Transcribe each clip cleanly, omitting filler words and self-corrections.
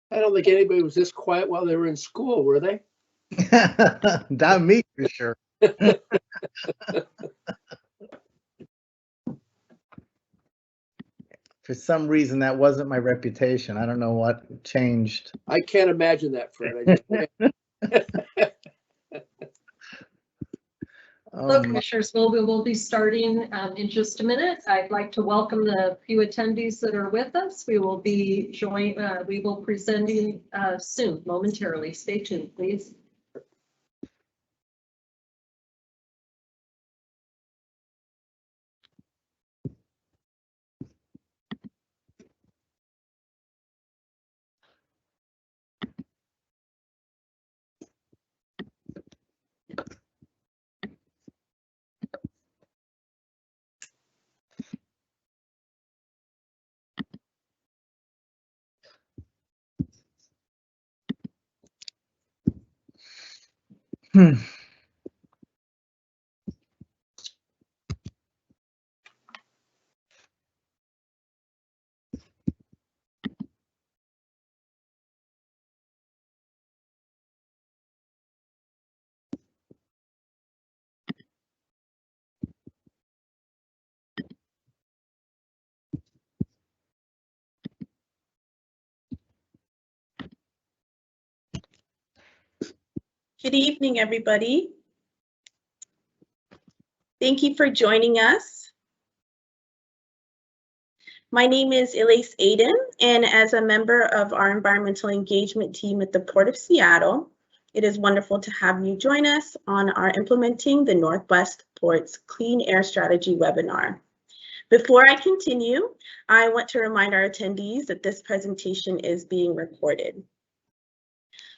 I don't think anybody was this quiet while they were in school, were they? Not me, for sure. For some reason, that wasn't my reputation. I don't know what changed. I can't imagine that, Fred. I just Hello, Commissioners. We will be starting in just a minute. I'd like to welcome the few attendees that are with us. We will be presenting soon, momentarily. Stay tuned, please. Good evening, everybody. Thank you for joining us. My name is Elise Aiden, and as a member of our environmental engagement team at the Port of Seattle, it is wonderful to have you join us on our Implementing the Northwest Ports Clean Air Strategy webinar. Before I continue, I want to remind our attendees that this presentation is being recorded.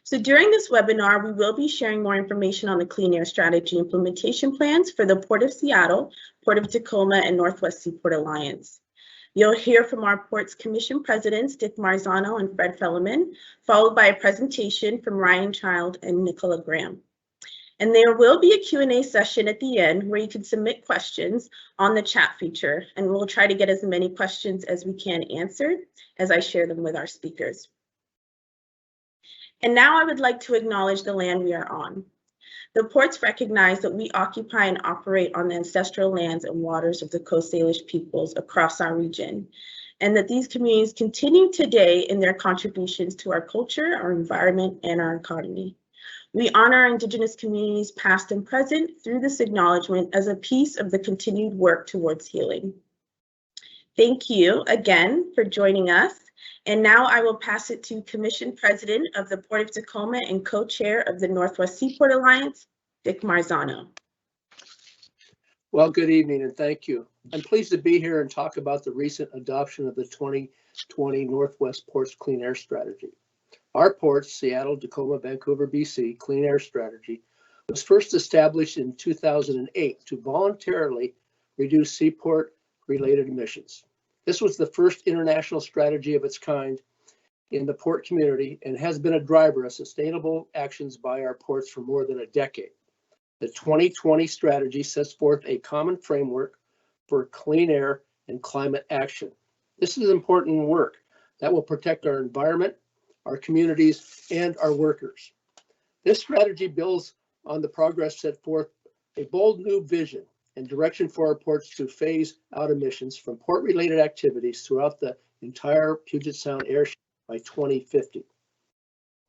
So during this webinar, we will be sharing more information on the Clean Air Strategy implementation plans for the Port of Seattle, Port of Tacoma, and Northwest Seaport Alliance. You'll hear from our Ports Commission Presidents, Dick Marzano and Fred Felleman, followed by a presentation from Ryan Child and Nicola Graham. And there will be a Q&A session at the end where you can submit questions on the chat feature, and we'll try to get as many questions as we can answered as I share them with our speakers. And now I would like to acknowledge the land we are on. The ports recognize that we occupy and operate on the ancestral lands and waters of the Coast Salish peoples across our region, and that these communities continue today in their contributions to our culture, our environment, and our economy. We honor our Indigenous communities past and present through this acknowledgement as a piece of the continued work towards healing. Thank you again for joining us. And now I will pass it to Commission President of the Port of Tacoma and co-chair of the Northwest Seaport Alliance, Dick Marzano. Well, good evening and thank you. I'm pleased to be here and talk about the recent adoption of the 2020 Northwest Ports Clean Air Strategy. Our ports, Seattle, Tacoma, Vancouver, BC, Clean Air Strategy was first established in 2008 to voluntarily reduce seaport-related emissions. This was the first international strategy of its kind in the port community and has been a driver of sustainable actions by our ports for more than a decade. The 2020 strategy sets forth a common framework for clean air and climate action. This is important work that will protect our environment, our communities, and our workers. This strategy builds on the progress set forth a bold new vision and direction for our ports to phase out emissions from port-related activities throughout the entire Puget Sound airspace by 2050.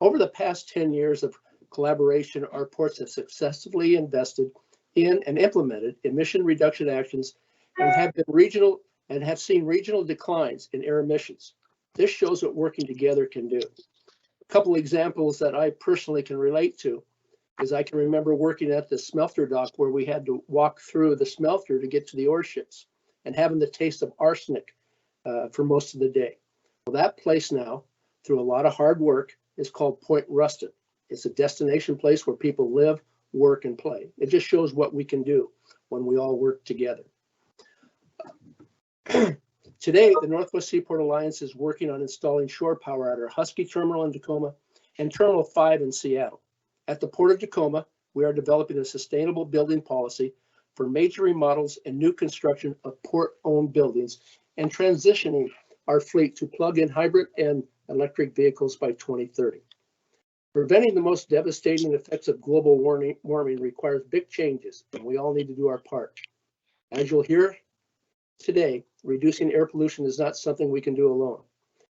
Over the past 10 years of collaboration, our ports have successfully invested in and implemented emission reduction actions and have seen regional declines in air emissions. This shows what working together can do. A couple examples that I personally can relate to is I can remember working at the smelter dock where we had to walk through the smelter to get to the ore ships and having the taste of arsenic for most of the day. Well, that place now, through a lot of hard work, is called Point Ruston. It's a destination place where people live, work, and play. It just shows what we can do when we all work together. Today, the Northwest Seaport Alliance is working on installing shore power at our Husky Terminal in Tacoma and Terminal 5 in Seattle. At the Port of Tacoma, we are developing a sustainable building policy for major remodels and new construction of port-owned buildings and transitioning our fleet to plug-in hybrid and electric vehicles by 2030. Preventing the most devastating effects of global warming requires big changes, and we all need to do our part. As you'll hear today, reducing air pollution is not something we can do alone,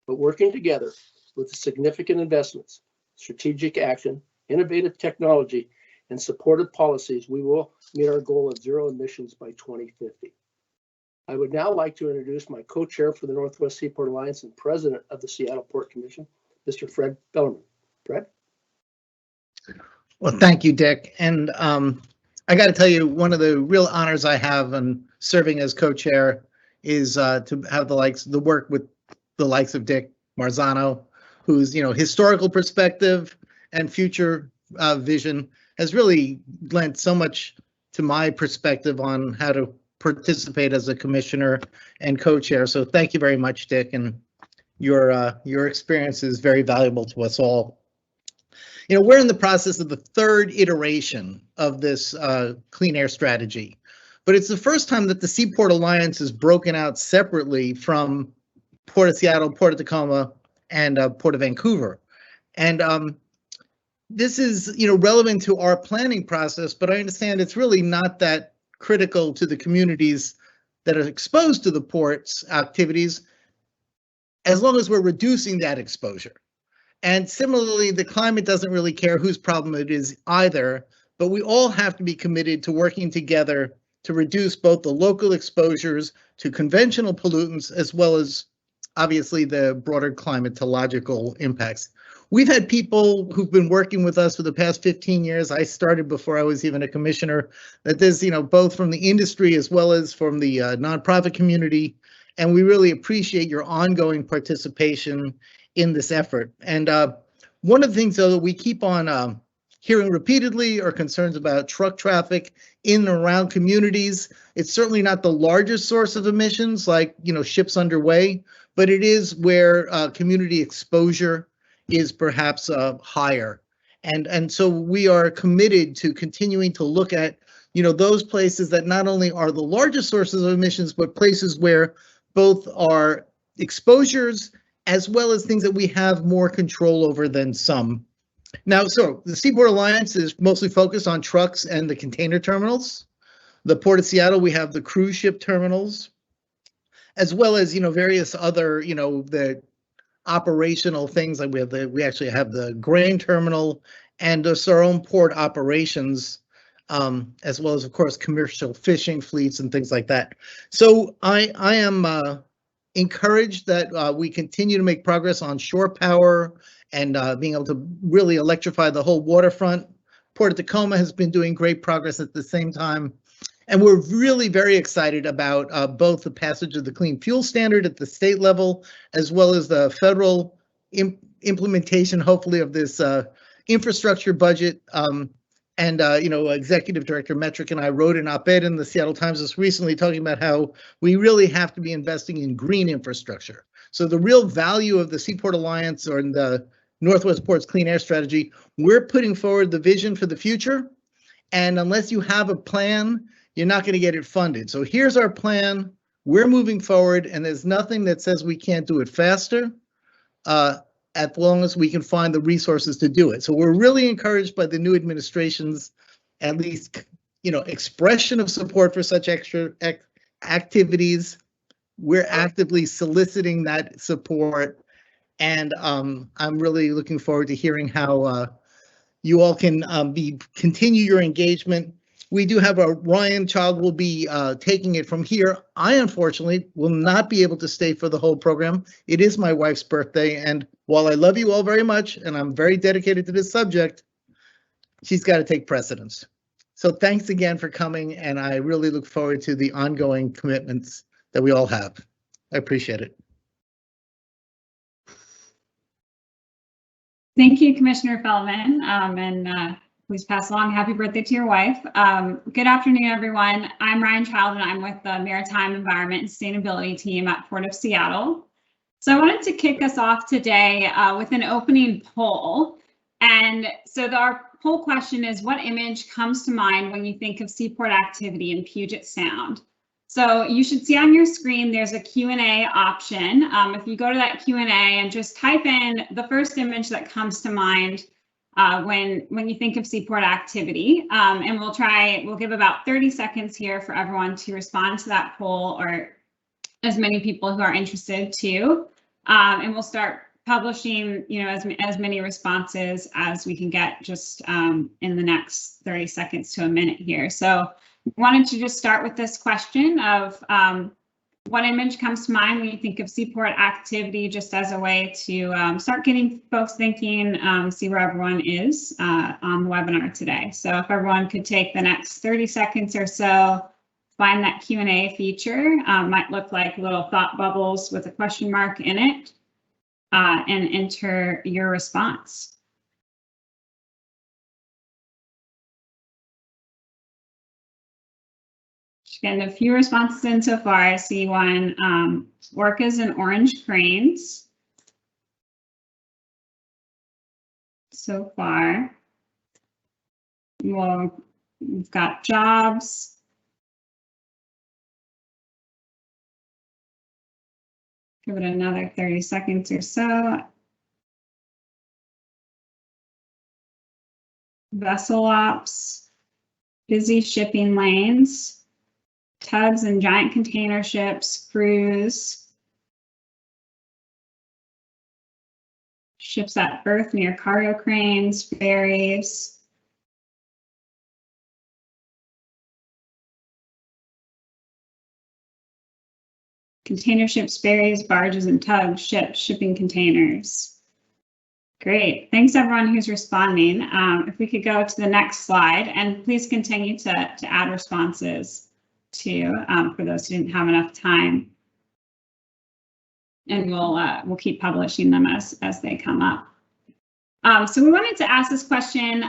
but working together with significant investments, strategic action, innovative technology, and supportive policies, we will meet our goal of zero emissions by 2050. I would now like to introduce my co-chair for the Northwest Seaport Alliance and president of the Seattle Port Commission, Mr. Fred Bellerman. Fred? Well, thank you, Dick. And I got to tell you, one of the real honors I have in serving as co-chair is to have the work with the likes of Dick Marzano, whose historical perspective and future vision has really lent so much to my perspective on how to participate as a commissioner and co-chair. So thank you very much, Dick, and your experience is very valuable to us all. We're in the process of the third iteration of this clean air strategy, but it's the first time that the Seaport Alliance is broken out separately from Port of Seattle, Port of Tacoma, and Port of Vancouver. And this is, relevant to our planning process, but I understand it's really not that critical to the communities that are exposed to the port's activities, as long as we're reducing that exposure. And similarly, the climate doesn't really care whose problem it is either, but we all have to be committed to working together to reduce both the local exposures to conventional pollutants as well as obviously the broader climatological impacts. We've had people who've been working with us for the past 15 years. I started before I was even a commissioner. That there's, both from the industry as well as from the nonprofit community, and we really appreciate your ongoing participation in this effort. And one of the things, though, that we keep on hearing repeatedly are concerns about truck traffic in and around communities. It's certainly not the largest source of emissions, like ships underway, but it is where community exposure is perhaps higher. And so we are committed to continuing to look at, those places that not only are the largest sources of emissions, but places where both are exposures as well as things that we have more control over than some. Now, so the Seaport Alliance is mostly focused on trucks and the container terminals. The Port of Seattle, we have the cruise ship terminals, as well as, various other, the operational things. Like we actually have the grain terminal and just our own port operations, as well as, of course, commercial fishing fleets and things like that. So I am encouraged that we continue to make progress on shore power and being able to really electrify the whole waterfront. Port of Tacoma has been doing great progress at the same time. And we're really very excited about both the passage of the Clean Fuel Standard at the state level, as well as the federal implementation, hopefully, of this infrastructure budget. Executive Director Metrick and I wrote an op-ed in the Seattle Times just recently talking about how we really have to be investing in green infrastructure. So the real value of the Seaport Alliance or in the Northwest Ports Clean Air Strategy, we're putting forward the vision for the future. And unless you have a plan, you're not going to get it funded. So here's our plan. We're moving forward, and there's nothing that says we can't do it faster, as long as we can find the resources to do it. So we're really encouraged by the new administration's, at least, expression of support for such extra activities. We're actively soliciting that support, And I'm really looking forward to hearing how you all can continue your engagement. We do have Ryan Child will be taking it from here. I unfortunately will not be able to stay for the whole program. It is my wife's birthday, and while I love you all very much and I'm very dedicated to this subject, she's got to take precedence. So thanks again for coming, and I really look forward to the ongoing commitments that we all have. I appreciate it. Thank you, Commissioner Feldman, and please pass along happy birthday to your wife. Good afternoon, everyone. I'm Ryan Child, and I'm with the Maritime Environment and Sustainability team at Port of Seattle. So I wanted to kick us off today with an opening poll. And so our poll question is, what image comes to mind when you think of seaport activity in Puget Sound? So you should see on your screen, there's a Q&A option. If you go to that Q&A and just type in the first image that comes to mind when you think of seaport activity, and we'll give about 30 seconds here for everyone to respond to that poll, or as many people who are interested to, and we'll start publishing, as many responses as we can get just in the next 30 seconds to a minute here. So wanted to just start with this question of what image comes to mind when you think of seaport activity, just as a way to start getting folks thinking, see where everyone is on the webinar today. So if everyone could take the next 30 seconds or so, find that Q&A feature, might look like little thought bubbles with a question mark in it, and enter your response. Getting a few responses in so far. I see one, orcas and orange cranes. So far. Well, we've got jobs. Give it another 30 seconds or so. Vessel ops, busy shipping lanes. Tugs and giant container ships, cruise, ships at berth near cargo cranes, ferries, container ships, ferries, barges, and tugs, ships, shipping containers. Great, thanks everyone who's responding. If we could go to the next slide, and please continue to add responses for those who didn't have enough time, and we'll keep publishing them as they come up. So we wanted to ask this question.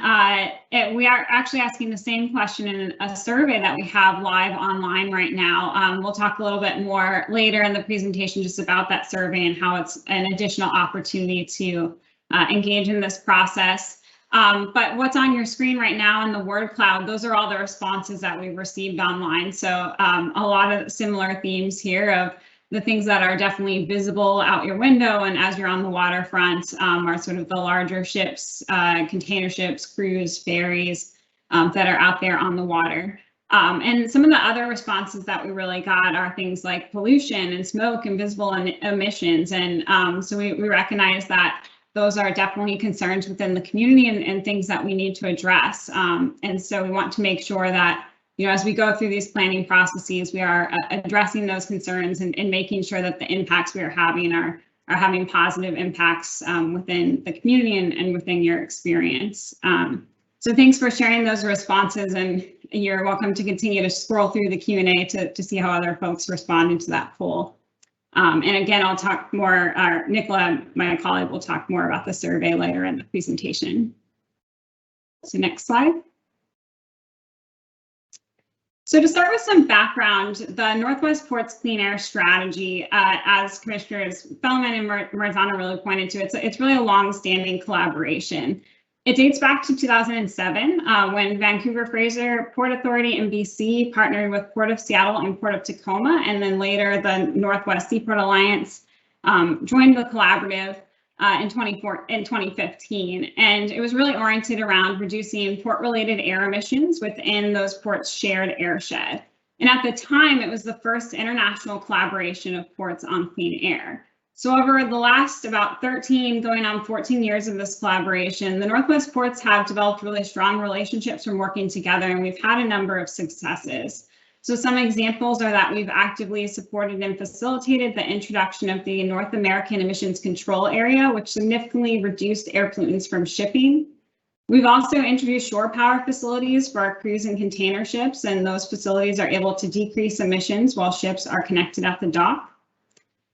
We are actually asking the same question in a survey that we have live online right now. We'll talk a little bit more later in the presentation just about that survey and how it's an additional opportunity to engage in this process. But what's on your screen right now in the word cloud, those are all the responses that we've received online. So a lot of similar themes here of the things that are definitely visible out your window and as you're on the waterfront are sort of the larger ships, container ships, cruise, ferries that are out there on the water. And some of the other responses that we really got are things like pollution and smoke and visible emissions. And so we recognize that those are definitely concerns within the community and things that we need to address. And so we want to make sure that, as we go through these planning processes, we are addressing those concerns and making sure that the impacts we are having are having positive impacts within the community and within your experience. So thanks for sharing those responses, and you're welcome to continue to scroll through the Q&A to see how other folks responded to that poll. And again, I'll talk more, Nicola, my colleague, will talk more about the survey later in the presentation. So next slide. So to start with some background, the Northwest Ports Clean Air Strategy, as Commissioners Feldman and Marzano really pointed to, it's really a long-standing collaboration. It dates back to 2007 when Vancouver Fraser Port Authority in BC partnered with Port of Seattle and Port of Tacoma, and then later the Northwest Seaport Alliance joined the collaborative in 2015. And it was really oriented around reducing port-related air emissions within those ports' shared airshed. And at the time, it was the first international collaboration of ports on clean air. So over the last about 13 going on 14 years of this collaboration, the Northwest Ports have developed really strong relationships from working together, and we've had a number of successes. So some examples are that we've actively supported and facilitated the introduction of the North American Emissions Control Area, which significantly reduced air pollutants from shipping. We've also introduced shore power facilities for our cruise and container ships, and those facilities are able to decrease emissions while ships are connected at the dock.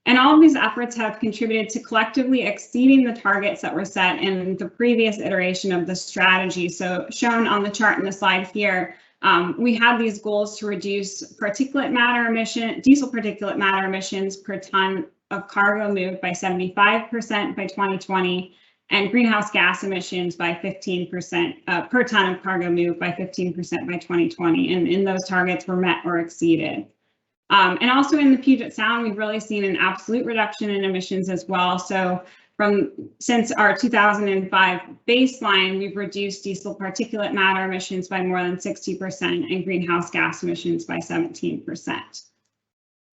And all of these efforts have contributed to collectively exceeding the targets that were set in the previous iteration of the strategy. So shown on the chart in the slide here, we had these goals to reduce diesel particulate matter emissions per ton of cargo moved by 75% by 2020, and greenhouse gas emissions by 15% per ton of cargo moved by 15% by 2020. And those targets were met or exceeded. And also in the Puget Sound, we've really seen an absolute reduction in emissions as well. So since our 2005 baseline, we've reduced diesel particulate matter emissions by more than 60% and greenhouse gas emissions by 17%.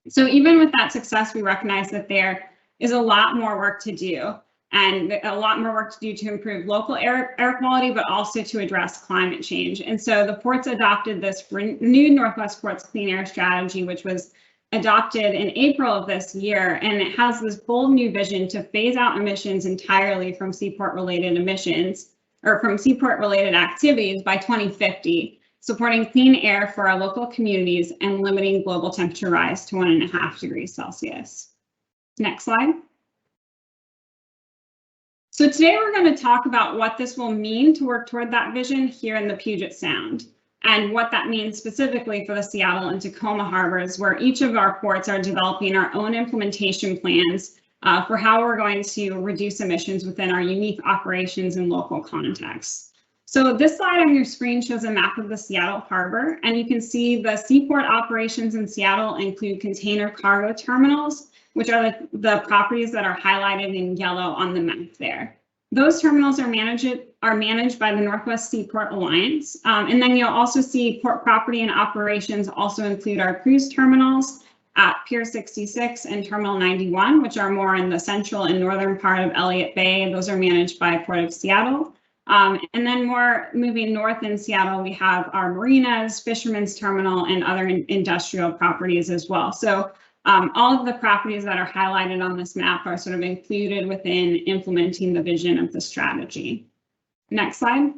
So even with that success, we recognize that there is a lot more work to do, and a lot more work to do to improve local air quality, but also to address climate change. And so the ports adopted this new Northwest Ports Clean Air Strategy, which was adopted in April of this year, and it has this bold new vision to phase out emissions entirely from seaport-related emissions, or from seaport-related activities by 2050, supporting clean air for our local communities and limiting global temperature rise to 1.5 degrees Celsius. Next slide. So today we're going to talk about what this will mean to work toward that vision here in the Puget Sound, and what that means specifically for the Seattle and Tacoma harbors, where each of our ports are developing our own implementation plans for how we're going to reduce emissions within our unique operations and local contexts. So this slide on your screen shows a map of the Seattle harbor, and you can see the seaport operations in Seattle include container cargo terminals, which are the properties that are highlighted in yellow on the map there. Those terminals are managed by the Northwest Seaport Alliance. And then you'll also see port property and operations also include our cruise terminals at Pier 66 and Terminal 91, which are more in the central and northern part of Elliott Bay. Those are managed by Port of Seattle. And then more moving north in Seattle, we have our marinas, Fisherman's Terminal, and other industrial properties as well. So all of the properties that are highlighted on this map are sort of included within implementing the vision of the strategy. Next slide.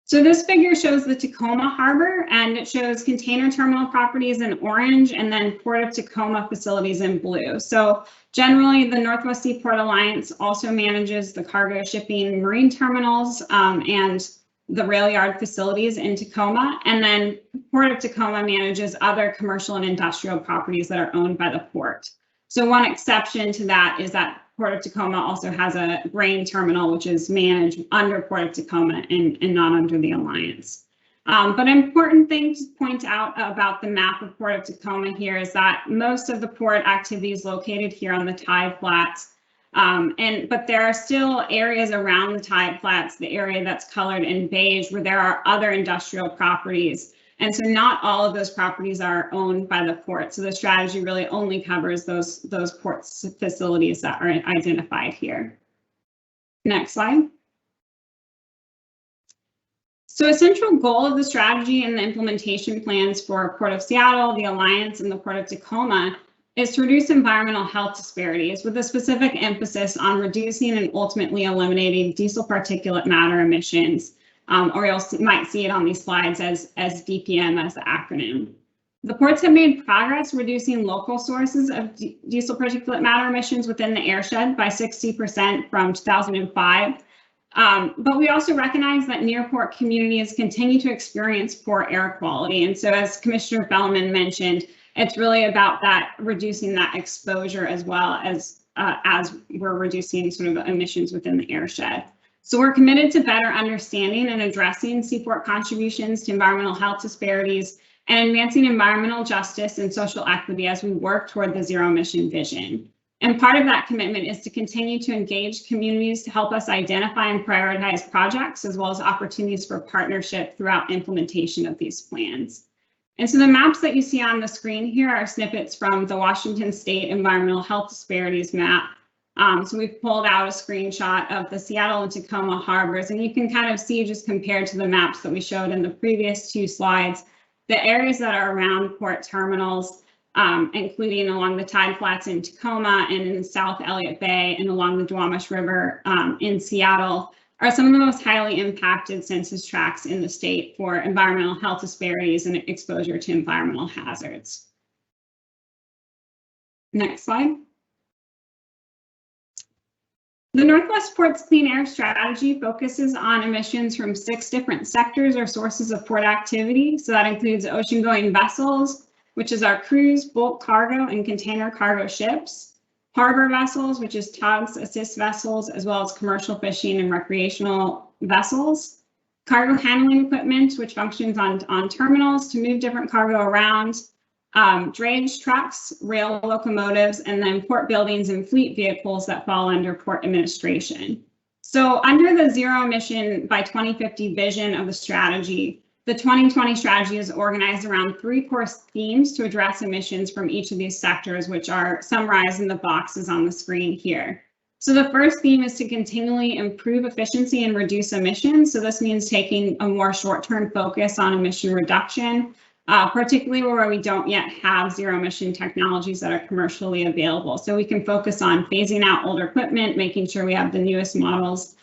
So this figure shows the Tacoma Harbor, and it shows container terminal properties in orange and then Port of Tacoma facilities in blue. So generally, the Northwest Seaport Alliance also manages the cargo shipping marine terminals and the rail yard facilities in Tacoma, and then Port of Tacoma manages other commercial and industrial properties that are owned by the port. So one exception to that is that Port of Tacoma also has a grain terminal, which is managed under Port of Tacoma and not under the Alliance. But an important thing to point out about the map of Port of Tacoma here is that most of the port activity is located here on the tide flats. But there are still areas around the tide flats, the area that's colored in beige, where there are other industrial properties. And so not all of those properties are owned by the port. So the strategy really only covers those port facilities that are identified here. Next slide. So a central goal of the strategy and the implementation plans for Port of Seattle, the Alliance, and the Port of Tacoma is to reduce environmental health disparities with a specific emphasis on reducing and ultimately eliminating diesel particulate matter emissions, or you might see it on these slides as DPM as the acronym. The ports have made progress reducing local sources of diesel particulate matter emissions within the airshed by 60% from 2005. But we also recognize that near port communities continue to experience poor air quality. And so as Commissioner Bellman mentioned, it's really about that reducing that exposure as well as we're reducing sort of emissions within the airshed. So we're committed to better understanding and addressing seaport contributions to environmental health disparities and advancing environmental justice and social equity as we work toward the zero emission vision. And part of that commitment is to continue to engage communities to help us identify and prioritize projects as well as opportunities for partnership throughout implementation of these plans. And so the maps that you see on the screen here are snippets from the Washington State Environmental Health Disparities Map. So we've pulled out a screenshot of the Seattle and Tacoma harbors, and you can kind of see, just compared to the maps that we showed in the previous 2 slides, the areas that are around port terminals, including along the tide flats in Tacoma and in South Elliott Bay and along the Duwamish River in Seattle, are some of the most highly impacted census tracts in the state for environmental health disparities and exposure to environmental hazards. Next slide. The Northwest Ports Clean Air Strategy focuses on emissions from 6 different sectors or sources of port activity. So that includes ocean-going vessels, which is our cruise, bulk cargo, and container cargo ships. Harbor vessels, which is tugs, assist vessels, as well as commercial fishing and recreational vessels. Cargo handling equipment, which functions on terminals to move different cargo around. Drayage trucks, rail locomotives, and then port buildings and fleet vehicles that fall under port administration. So under the zero emission by 2050 vision of the strategy, the 2020 strategy is organized around 3 core themes to address emissions from each of these sectors, which are summarized in the boxes on the screen here. So the first theme is to continually improve efficiency and reduce emissions. So this means taking a more short-term focus on emission reduction, particularly where we don't yet have zero emission technologies that are commercially available. So we can focus on phasing out older equipment, making sure we have the newest models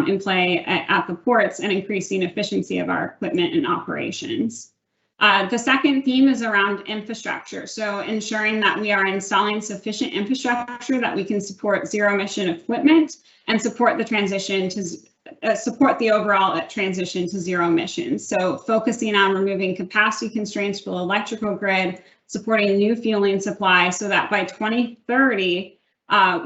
in play at the ports, and increasing efficiency of our equipment and operations. The second theme is around infrastructure. So ensuring that we are installing sufficient infrastructure that we can support zero emission equipment and support the transition to support the overall transition to zero emissions. So focusing on removing capacity constraints for the electrical grid, supporting new fueling supply so that by 2030,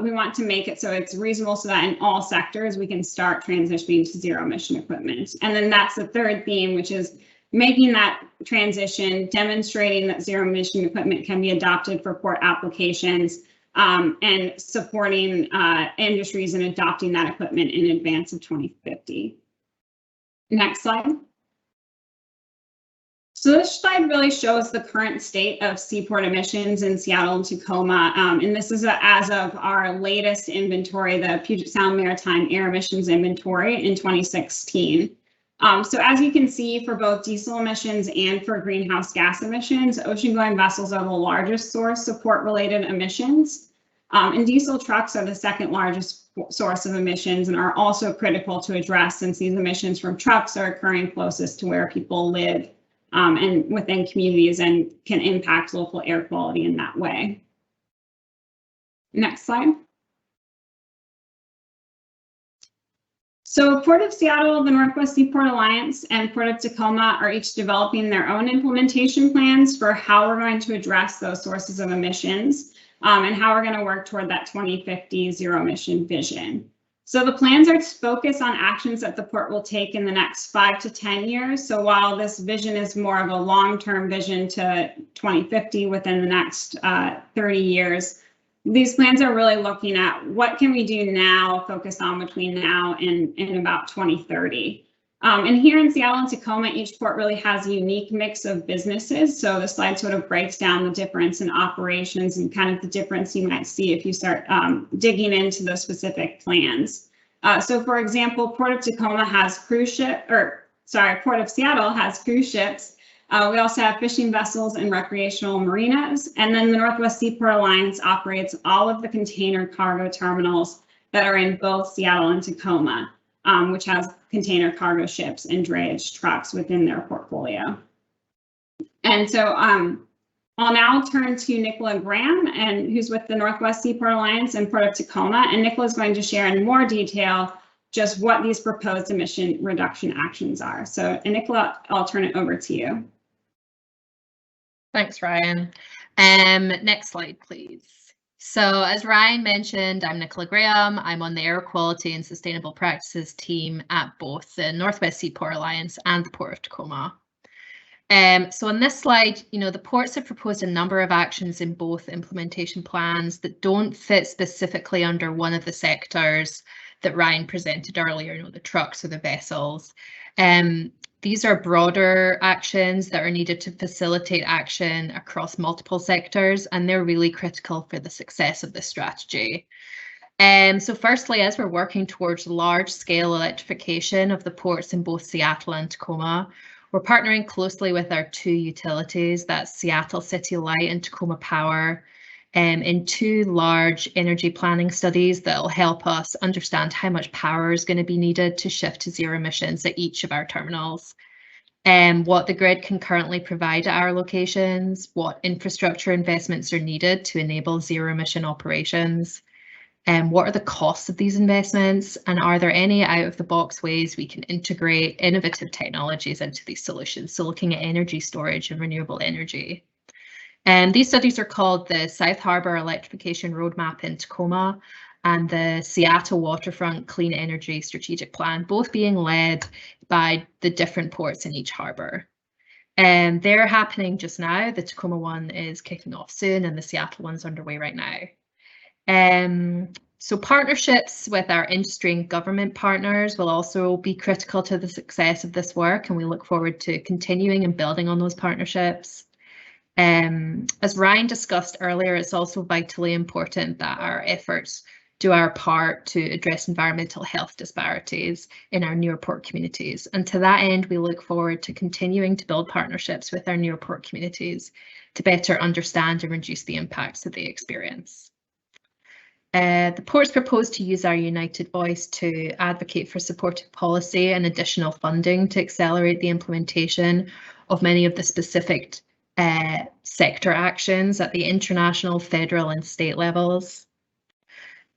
we want to make it so it's reasonable so that in all sectors we can start transitioning to zero emission equipment. And then that's the third theme, which is making that transition, demonstrating that zero emission equipment can be adopted for port applications, and supporting industries in adopting that equipment in advance of 2050. Next slide. So this slide really shows the current state of seaport emissions in Seattle and Tacoma. And this is as of our latest inventory, the Puget Sound Maritime Air Emissions Inventory in 2016. So as you can see, for both diesel emissions and for greenhouse gas emissions, ocean-going vessels are the largest source of port-related emissions. And diesel trucks are the second largest source of emissions and are also critical to address, since these emissions from trucks are occurring closest to where people live and within communities, and can impact local air quality in that way. Next slide. So Port of Seattle, the Northwest Seaport Alliance, and Port of Tacoma are each developing their own implementation plans for how we're going to address those sources of emissions and how we're going to work toward that 2050 zero emission vision. So the plans are focused on actions that the port will take in the next 5 to 10 years. So while this vision is more of a long-term vision to 2050 within the next 30 years, these plans are really looking at what can we do now, focused on between now and about 2030. And here in Seattle and Tacoma, each port really has a unique mix of businesses. So the slide sort of breaks down the difference in operations and kind of the difference you might see if you start digging into the specific plans. So for example, Port of Tacoma has Port of Seattle has cruise ships. We also have fishing vessels and recreational marinas. And then the Northwest Seaport Alliance operates all of the container cargo terminals that are in both Seattle and Tacoma, which has container cargo ships and drayage trucks within their portfolio. And so I'll now turn to Nicola Graham, who's with the Northwest Seaport Alliance and Port of Tacoma. And Nicola is going to share in more detail just what these proposed emission reduction actions are. So Nicola, I'll turn it over to you. Thanks, Ryan. Next slide, please. So as Ryan mentioned, I'm Nicola Graham. I'm on the Air Quality and Sustainable Practices team at both the Northwest Seaport Alliance and the Port of Tacoma. So on this slide, the ports have proposed a number of actions in both implementation plans that don't fit specifically under one of the sectors that Ryan presented earlier, the trucks or the vessels. These are broader actions that are needed to facilitate action across multiple sectors, and they're really critical for the success of this strategy. So firstly, as we're working towards large-scale electrification of the ports in both Seattle and Tacoma, we're partnering closely with our 2 utilities, that's Seattle City Light and Tacoma Power, in 2 large energy planning studies that will help us understand how much power is going to be needed to shift to zero emissions at each of our terminals, what the grid can currently provide at our locations, what infrastructure investments are needed to enable zero emission operations, what are the costs of these investments, and are there any out-of-the-box ways we can integrate innovative technologies into these solutions? So looking at energy storage and renewable energy. These studies are called the South Harbor Electrification Roadmap in Tacoma and the Seattle Waterfront Clean Energy Strategic Plan, both being led by the different ports in each harbor. They're happening just now. The Tacoma one is kicking off soon and the Seattle one's underway right now. So partnerships with our industry and government partners will also be critical to the success of this work, and we look forward to continuing and building on those partnerships. As Ryan discussed earlier, it's also vitally important that our efforts do our part to address environmental health disparities in our near port communities. And to that end, we look forward to continuing to build partnerships with our near port communities to better understand and reduce the impacts that they experience. The ports propose to use our united voice to advocate for supportive policy and additional funding to accelerate the implementation of many of the specific sector actions at the international, federal, and state levels.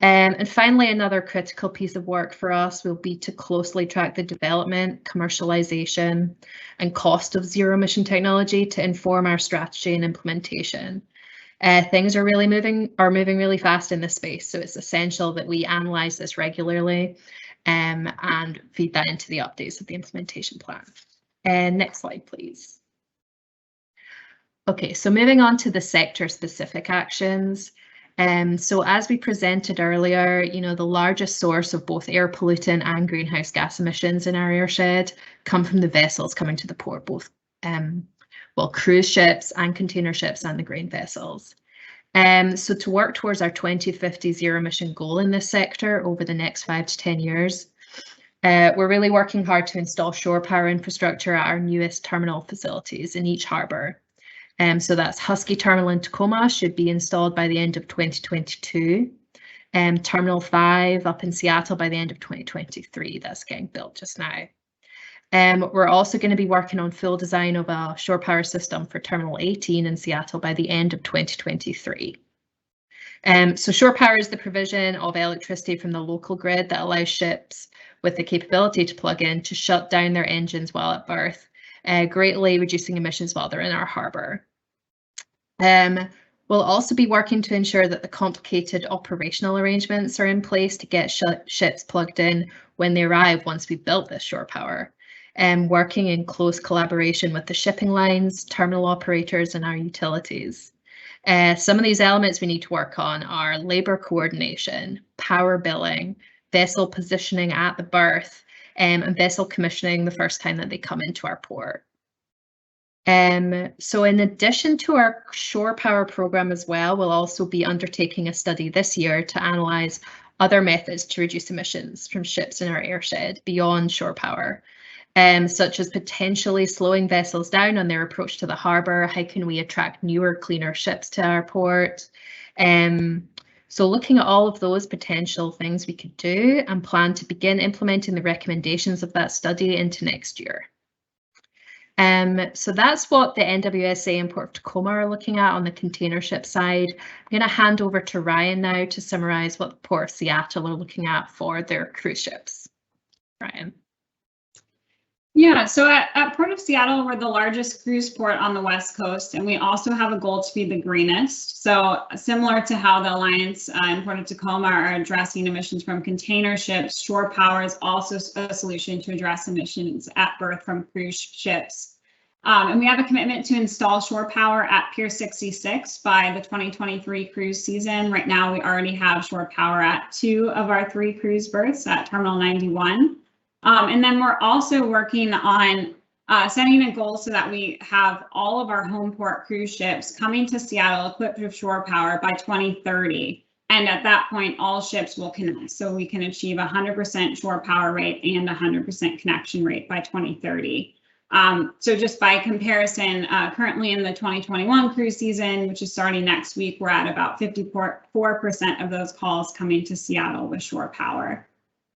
And finally, another critical piece of work for us will be to closely track the development, commercialization, and cost of zero emission technology to inform our strategy and implementation. Things are moving really fast in this space, so it's essential that we analyze this regularly and feed that into the updates of the implementation plan. Next slide, please. Okay, so moving on to the sector-specific actions. So as we presented earlier, the largest source of both air pollutant and greenhouse gas emissions in our airshed come from the vessels coming to the port, both cruise ships and container ships and the grain vessels. So to work towards our 2050 zero emission goal in this sector over the next 5 to 10 years, we're really working hard to install shore power infrastructure at our newest terminal facilities in each harbour. So that's Husky Terminal in Tacoma should be installed by the end of 2022. Terminal 5 up in Seattle by the end of 2023. That's getting built just now. We're also going to be working on full design of a shore power system for Terminal 18 in Seattle by the end of 2023. So shore power is the provision of electricity from the local grid that allows ships with the capability to plug in to shut down their engines while at berth, greatly reducing emissions while they're in our harbour. We'll also be working to ensure that the complicated operational arrangements are in place to get ships plugged in when they arrive once we've built this shore power. Working in close collaboration with the shipping lines, terminal operators, and our utilities. Some of these elements we need to work on are labour coordination, power billing, vessel positioning at the berth, and vessel commissioning the first time that they come into our port. So in addition to our shore power program as well, we'll also be undertaking a study this year to analyse other methods to reduce emissions from ships in our airshed beyond shore power, such as potentially slowing vessels down on their approach to the harbour. How can we attract newer, cleaner ships to our port? So looking at all of those potential things we could do and plan to begin implementing the recommendations of that study into next year. So that's what the NWSA and Port of Tacoma are looking at on the container ship side. I'm going to hand over to Ryan now to summarise what the Port of Seattle are looking at for their cruise ships. Ryan. Yeah, so at Port of Seattle, we're the largest cruise port on the West Coast, and we also have a goal to be the greenest. So similar to how the Alliance and Port of Tacoma are addressing emissions from container ships, shore power is also a solution to address emissions at berth from cruise ships. And we have a commitment to install shore power at Pier 66 by the 2023 cruise season. Right now, we already have shore power at 2 of our 3 cruise berths at Terminal 91. And then we're also working on setting a goal so that we have all of our home port cruise ships coming to Seattle equipped with shore power by 2030. And at that point, all ships will connect. So we can achieve 100% shore power rate and 100% connection rate by 2030. So just by comparison, currently in the 2021 cruise season, which is starting next week, we're at about 54% of those calls coming to Seattle with shore power.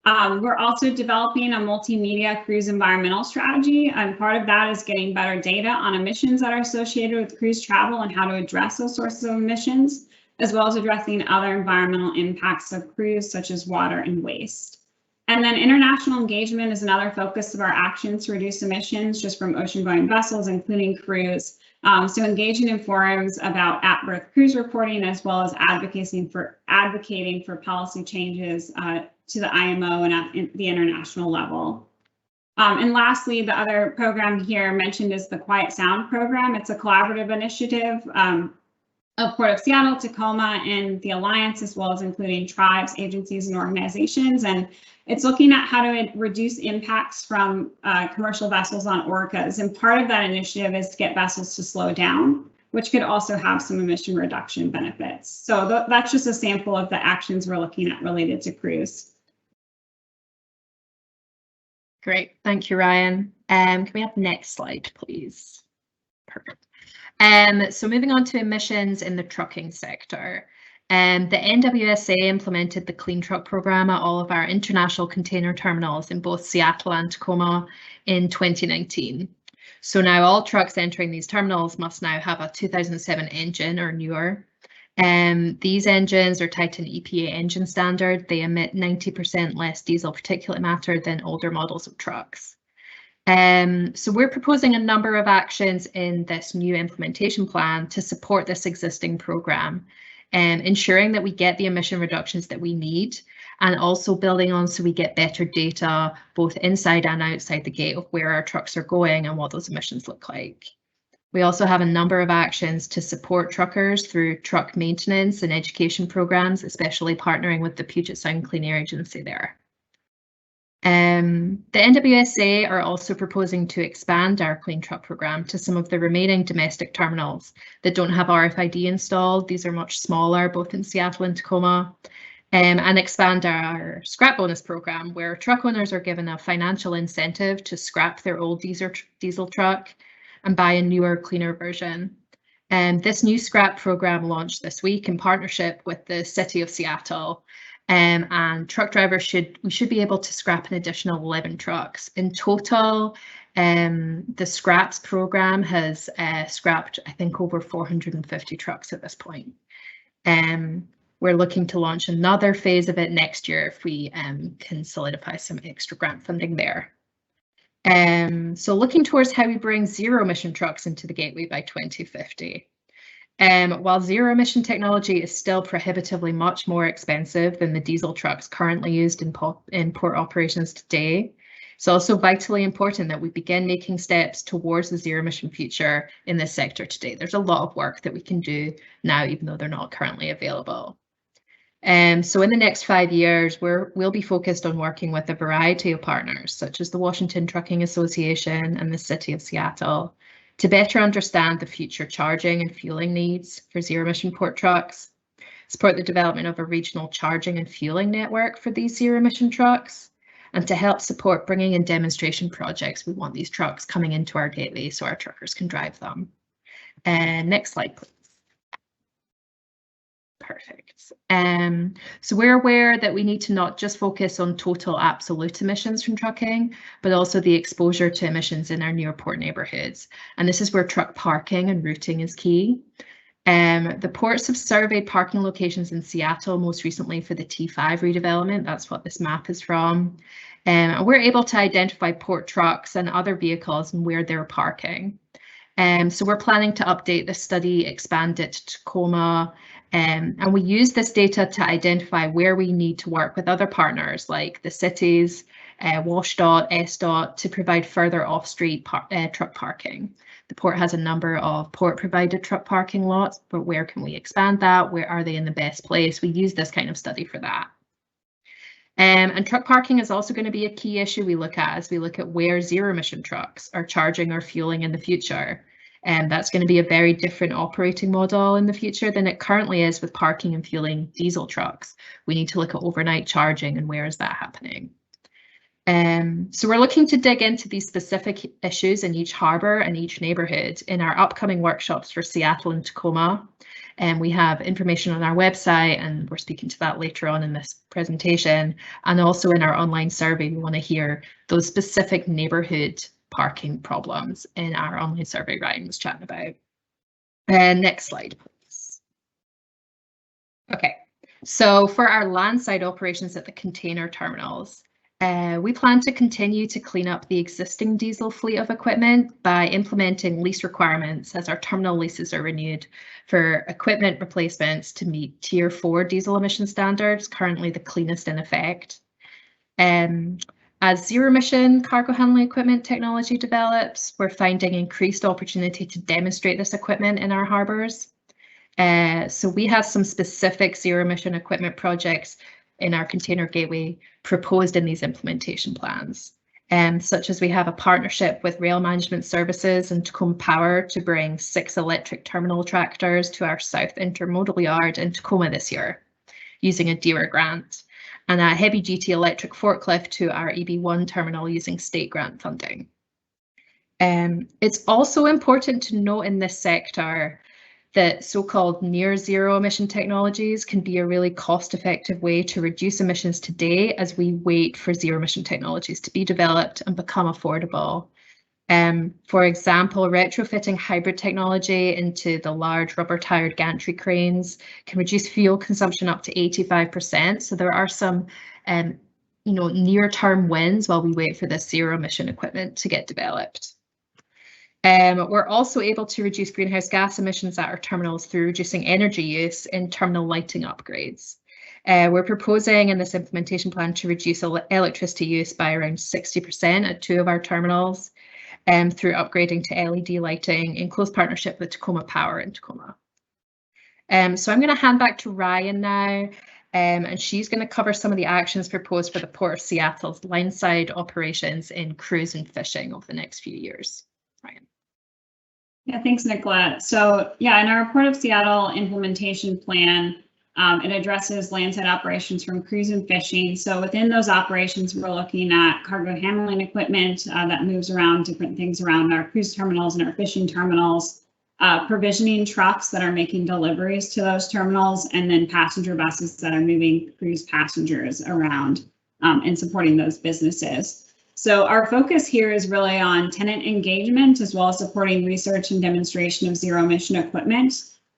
We're also developing a multimedia cruise environmental strategy, and part of that is getting better data on emissions that are associated with cruise travel and how to address those sources of emissions, as well as addressing other environmental impacts of cruise, such as water and waste. And then international engagement is another focus of our actions to reduce emissions just from ocean-going vessels, including cruise. So engaging in forums about at-berth cruise reporting, as well as advocating for policy changes to the IMO and at the international level. And lastly, the other program here mentioned is the Quiet Sound program. It's a collaborative initiative of Port of Seattle, Tacoma, and the Alliance, as well as including tribes, agencies, and organizations. And it's looking at how to reduce impacts from commercial vessels on orcas. And part of that initiative is to get vessels to slow down, which could also have some emission reduction benefits. So that's just a sample of the actions we're looking at related to cruise. Great, thank you, Ryan. Can we have the next slide, please? Perfect. So moving on to emissions in the trucking sector. The NWSA implemented the Clean Truck program at all of our international container terminals in both Seattle and Tacoma in 2019. So now all trucks entering these terminals must now have a 2007 engine or newer. These engines are tied to an EPA engine standard. They emit 90% less diesel particulate matter than older models of trucks. So we're proposing a number of actions in this new implementation plan to support this existing program, ensuring that we get the emission reductions that we need, and also building on so we get better data both inside and outside the gate of where our trucks are going and what those emissions look like. We also have a number of actions to support truckers through truck maintenance and education programs, especially partnering with the Puget Sound Clean Air Agency there. The NWSA are also proposing to expand our Clean Truck program to some of the remaining domestic terminals that don't have RFID installed. These are much smaller, both in Seattle and Tacoma, and expand our scrap bonus program, where truck owners are given a financial incentive to scrap their old diesel truck and buy a newer, cleaner version. This new scrap program launched this week in partnership with the City of Seattle. And truck drivers should be able to scrap an additional 11 trucks. In total, the scraps program has scrapped, I think, over 450 trucks at this point. We're looking to launch another phase of it next year if we can solidify some extra grant funding there. So looking towards how we bring zero emission trucks into the gateway by 2050. While zero emission technology is still prohibitively much more expensive than the diesel trucks currently used in port operations today, it's also vitally important that we begin making steps towards the zero emission future in this sector today. There's a lot of work that we can do now, even though they're not currently available. So in the next 5 years, we'll be focused on working with a variety of partners, such as the Washington Trucking Association and the City of Seattle, to better understand the future charging and fueling needs for zero emission port trucks, support the development of a regional charging and fueling network for these zero emission trucks, and to help support bringing in demonstration projects. We want these trucks coming into our gateway so our truckers can drive them. Next slide, please. Perfect. So we're aware that we need to not just focus on total absolute emissions from trucking, but also the exposure to emissions in our near port neighborhoods. And this is where truck parking and routing is key. The ports have surveyed parking locations in Seattle most recently for the T5 redevelopment. That's what this map is from. And we're able to identify port trucks and other vehicles and where they're parking. So we're planning to update the study, expand it to Tacoma, and we use this data to identify where we need to work with other partners like the cities, WashDOT, SDOT, to provide further off-street truck parking. The port has a number of port-provided truck parking lots, but where can we expand that? Where are they in the best place? We use this kind of study for that. And truck parking is also going to be a key issue we look at as we look at where zero emission trucks are charging or fueling in the future. And that's going to be a very different operating model in the future than it currently is with parking and fueling diesel trucks. We need to look at overnight charging and where is that happening. So we're looking to dig into these specific issues in each harbour and each neighbourhood in our upcoming workshops for Seattle and Tacoma. And we have information on our website, and we're speaking to that later on in this presentation. And also in our online survey, we want to hear those specific neighbourhood parking problems in our online survey Ryan was chatting about. Next slide, please. Okay, so for our landside operations at the container terminals, we plan to continue to clean up the existing diesel fleet of equipment by implementing lease requirements as our terminal leases are renewed for equipment replacements to meet Tier 4 diesel emission standards, currently the cleanest in effect. As zero emission cargo handling equipment technology develops, we're finding increased opportunity to demonstrate this equipment in our harbours. So we have some specific zero emission equipment projects in our container gateway proposed in these implementation plans, such as we have a partnership with Rail Management Services and Tacoma Power to bring 6 electric terminal tractors to our South Intermodal Yard in Tacoma this year, using a DERA grant, and a heavy-duty electric forklift to our EB1 terminal using state grant funding. It's also important to note in this sector that so-called near zero emission technologies can be a really cost-effective way to reduce emissions today as we wait for zero emission technologies to be developed and become affordable. For example, retrofitting hybrid technology into the large rubber-tired gantry cranes can reduce fuel consumption up to 85%. So there are some near-term wins while we wait for this zero emission equipment to get developed. We're also able to reduce greenhouse gas emissions at our terminals through reducing energy use in terminal lighting upgrades. We're proposing in this implementation plan to reduce electricity use by around 60% at 2 of our terminals through upgrading to LED lighting in close partnership with Tacoma Power in Tacoma. So I'm going to hand back to Ryan now, and she's going to cover some of the actions proposed for the Port of Seattle's line-side operations in cruise and fishing over the next few years. Ryan. Yeah, thanks, Nicola. So yeah, in our Port of Seattle implementation plan, it addresses landside operations from cruise and fishing. So within those operations, we're looking at cargo handling equipment that moves around different things around our cruise terminals and our fishing terminals, provisioning trucks that are making deliveries to those terminals, and then passenger buses that are moving cruise passengers around and supporting those businesses. So our focus here is really on tenant engagement as well as supporting research and demonstration of zero emission equipment.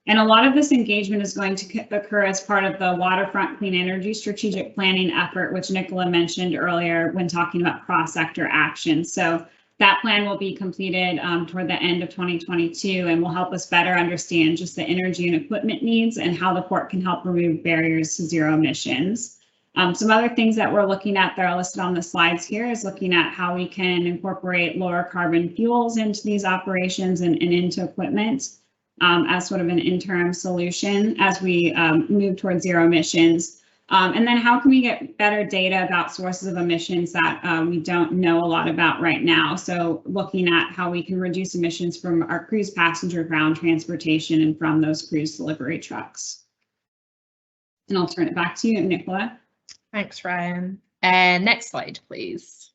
And a lot of this engagement is going to occur as part of the Waterfront Clean Energy Strategic Planning effort, which Nicola mentioned earlier when talking about cross-sector action. So that plan will be completed toward the end of 2022 and will help us better understand just the energy and equipment needs and how the port can help remove barriers to zero emissions. Some other things that we're looking at that are listed on the slides here is looking at how we can incorporate lower carbon fuels into these operations and into equipment as sort of an interim solution as we move towards zero emissions. And then how can we get better data about sources of emissions that we don't know a lot about right now? So looking at how we can reduce emissions from our cruise passenger ground transportation and from those cruise delivery trucks. And I'll turn it back to you, Nicola. Thanks, Ryan. Next slide, please.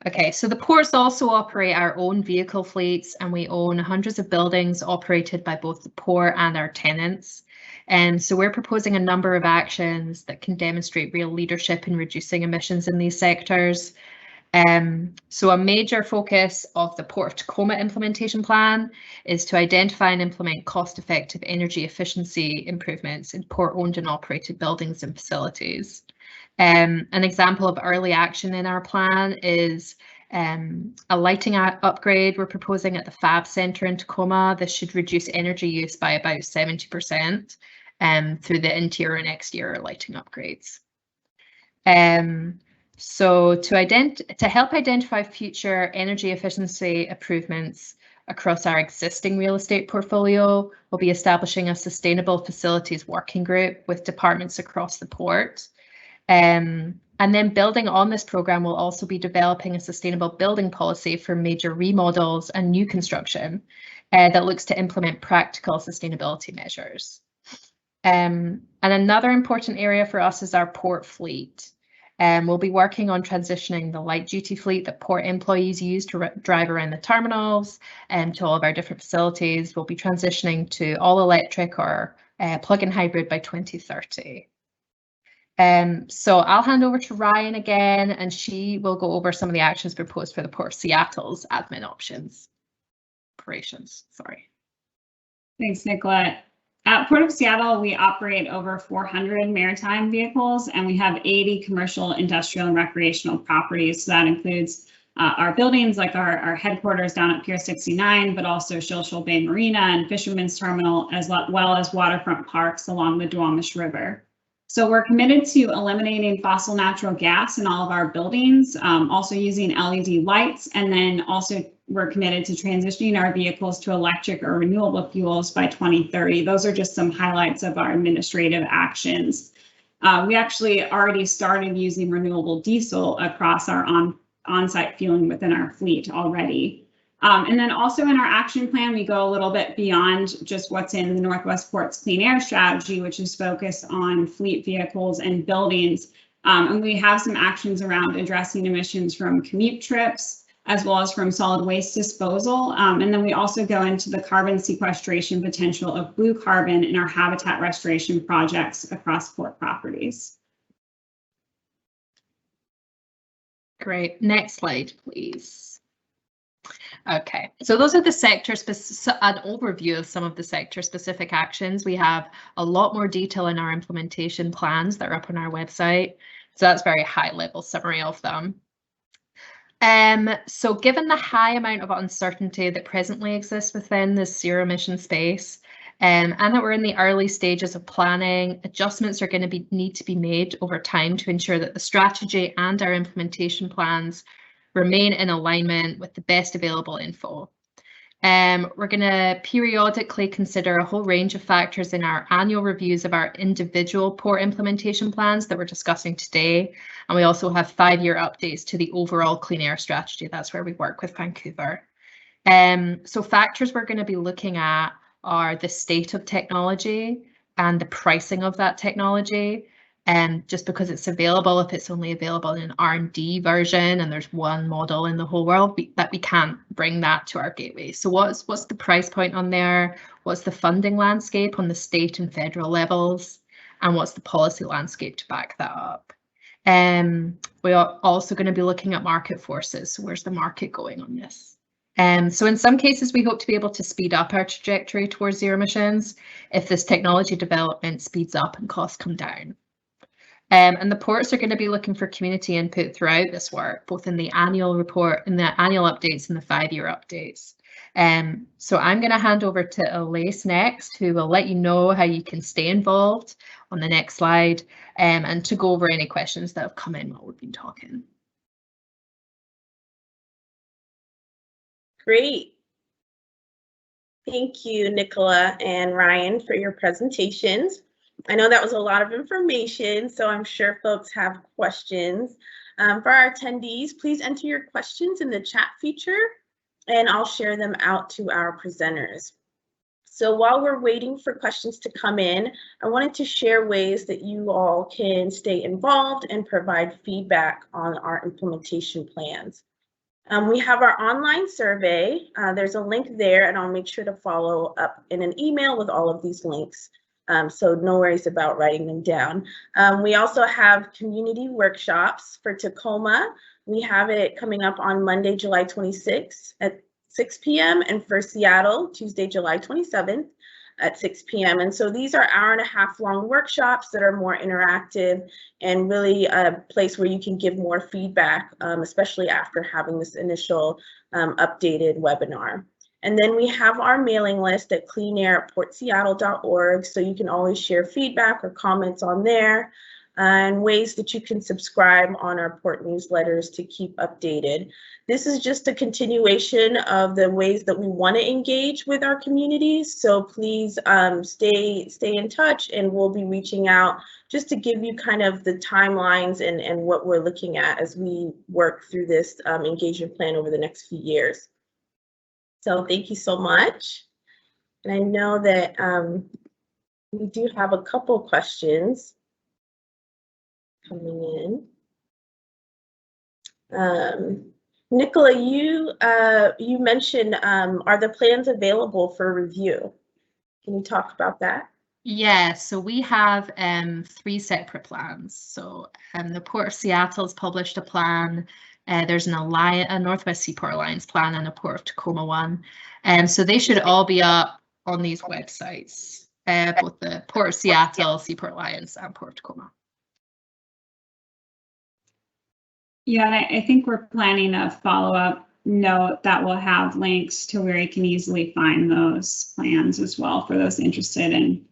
Okay, so the ports also operate our own vehicle fleets, and we own hundreds of buildings operated by both the port and our tenants. And so we're proposing a number of actions that can demonstrate real leadership in reducing emissions in these sectors. So a major focus of the Port of Tacoma implementation plan is to identify and implement cost-effective energy efficiency improvements in port-owned and operated buildings and facilities. An example of early action in our plan is a lighting upgrade we're proposing at the Fab Centre in Tacoma. This should reduce energy use by about 70% through the interior and exterior lighting upgrades. So to help identify future energy efficiency improvements across our existing real estate portfolio, we'll be establishing a sustainable facilities working group with departments across the port. And then building on this program, we'll also be developing a sustainable building policy for major remodels and new construction that looks to implement practical sustainability measures. And another important area for us is our port fleet. We'll be working on transitioning the light duty fleet that port employees use to drive around the terminals and to all of our different facilities. We'll be transitioning to all electric or plug-in hybrid by 2030. So I'll hand over to Ryan again, and she will go over some of the actions proposed for the Port of Seattle's admin operations. Sorry. Thanks, Nicola. At Port of Seattle, we operate over 400 maritime vehicles, and we have 80 commercial, industrial, and recreational properties. So that includes our buildings, like our headquarters down at Pier 69, but also Shilshole Bay Marina and Fisherman's Terminal, as well as waterfront parks along the Duwamish River. So we're committed to eliminating fossil natural gas in all of our buildings, also using LED lights, and then also we're committed to transitioning our vehicles to electric or renewable fuels by 2030. Those are just some highlights of our administrative actions. We actually already started using renewable diesel across our on-site fueling within our fleet already. And then also in our action plan, we go a little bit beyond just what's in the Northwest Ports Clean Air Strategy, which is focused on fleet vehicles and buildings. And we have some actions around addressing emissions from commute trips, as well as from solid waste disposal. And then we also go into the carbon sequestration potential of blue carbon in our habitat restoration projects across port properties. Great. Next slide, please. Okay, so those are the an overview of some of the sector-specific actions. We have a lot more detail in our implementation plans that are up on our website. So that's very high-level summary of them. So given the high amount of uncertainty that presently exists within the zero emission space, and that we're in the early stages of planning, adjustments are going to need to be made over time to ensure that the strategy and our implementation plans remain in alignment with the best available info. We're going to periodically consider a whole range of factors in our annual reviews of our individual port implementation plans that we're discussing today. And we also have 5-year updates to the overall clean air strategy. That's where we work with Vancouver. So factors we're going to be looking at are the state of technology and the pricing of that technology. And just because it's available, if it's only available in an R&D version and there's one model in the whole world, we can't bring that to our gateway. So what's the price point on there? What's the funding landscape on the state and federal levels? And what's the policy landscape to back that up? We are also going to be looking at market forces. So where's the market going on this? So in some cases, we hope to be able to speed up our trajectory towards zero emissions if this technology development speeds up and costs come down. And the ports are going to be looking for community input throughout this work, both in the annual report, in the annual updates and the 5-year updates. So I'm going to hand over to Elise next, who will let you know how you can stay involved on the next slide, and to go over any questions that have come in while we've been talking. Great. Thank you, Nicola and Ryan, for your presentations. I know that was a lot of information, so I'm sure folks have questions. For our attendees, please enter your questions in the chat feature, and I'll share them out to our presenters. So while we're waiting for questions to come in, I wanted to share ways that you all can stay involved and provide feedback on our implementation plans. We have our online survey. There's a link there, and I'll make sure to follow up in an email with all of these links. So no worries about writing them down. We also have community workshops for Tacoma. We have it coming up on Monday, July 26th at 6 p.m. and for Seattle, Tuesday, July 27th at 6 p.m. And so these are 1.5-hour long workshops that are more interactive and really a place where you can give more feedback, especially after having this initial updated webinar. And then we have our mailing list at cleanair@portseattle.org, so you can always share feedback or comments on there. and ways that you can subscribe on our port newsletters to keep updated. This is just a continuation of the ways that we want to engage with our communities. So please stay in touch, and we'll be reaching out just to give you kind of the timelines and what we're looking at as we work through this engagement plan over the next few years. So thank you so much. And I know that we do have a couple questions coming in. Nicola, you mentioned, are the plans available for review? Can you talk about that? Yeah, so we have 3 separate plans. So the Port of Seattle has published a plan. There's a Northwest Seaport Alliance plan and a Port of Tacoma one. So they should all be up on these websites, both the Port of Seattle, Seaport Alliance, and Port of Tacoma. Yeah, and I think we're planning a follow-up note that will have links to where you can easily find those plans as well for those interested in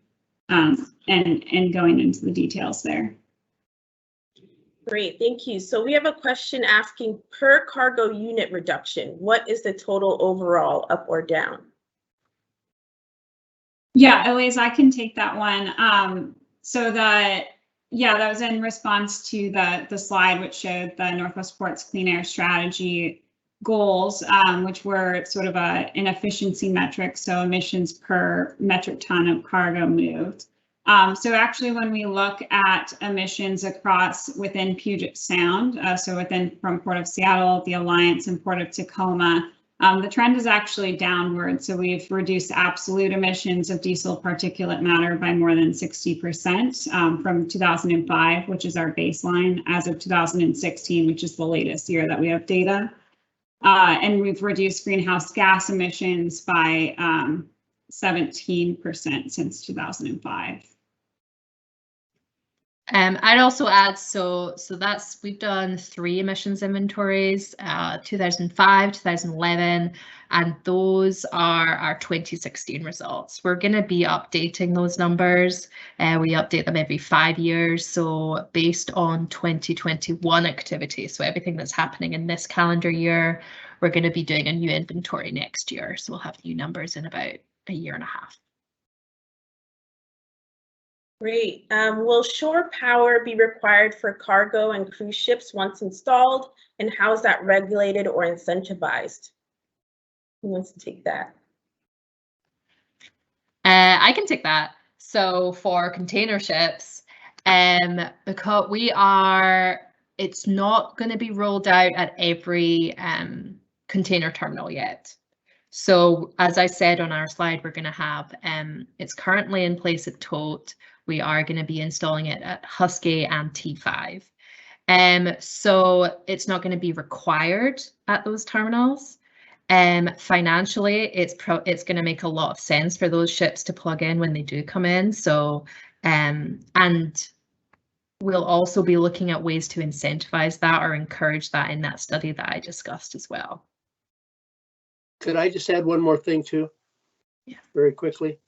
and going into the details there. Great, thank you. So we have a question asking, per cargo unit reduction, what is the total overall, up or down? Yeah, Elise, I can take that one. Yeah, that was in response to the slide which showed the Northwest Ports Clean Air Strategy goals, which were sort of an efficiency metric, so emissions per metric ton of cargo moved. So actually, when we look at emissions within Puget Sound, so from Port of Seattle, the Alliance, and Port of Tacoma, the trend is actually downward. So we've reduced absolute emissions of diesel particulate matter by more than 60% from 2005, which is our baseline, as of 2016, which is the latest year that we have data. And we've reduced greenhouse gas emissions by 17% since 2005. I'd also add, so we've done 3 emissions inventories, 2005, 2011, and those are our 2016 results. We're going to be updating those numbers. We update them every 5 years. So based on 2021 activity, so everything that's happening in this calendar year, we're going to be doing a new inventory next year. So we'll have new numbers in about a year and a half. Great. Will shore power be required for cargo and cruise ships once installed? And how is that regulated or incentivized? Who wants to take that? I can take that. So for container ships, because it's not going to be rolled out at every container terminal yet. So as I said on our slide, we're going to have, it's currently in place at Tote. We are going to be installing it at Husky and T5. So it's not going to be required at those terminals. Financially, it's going to make a lot of sense for those ships to plug in when they do come in. So, and we'll also be looking at ways to incentivize that or encourage that in that study that I discussed as well. Could I just add one more thing too? Yeah. Very quickly.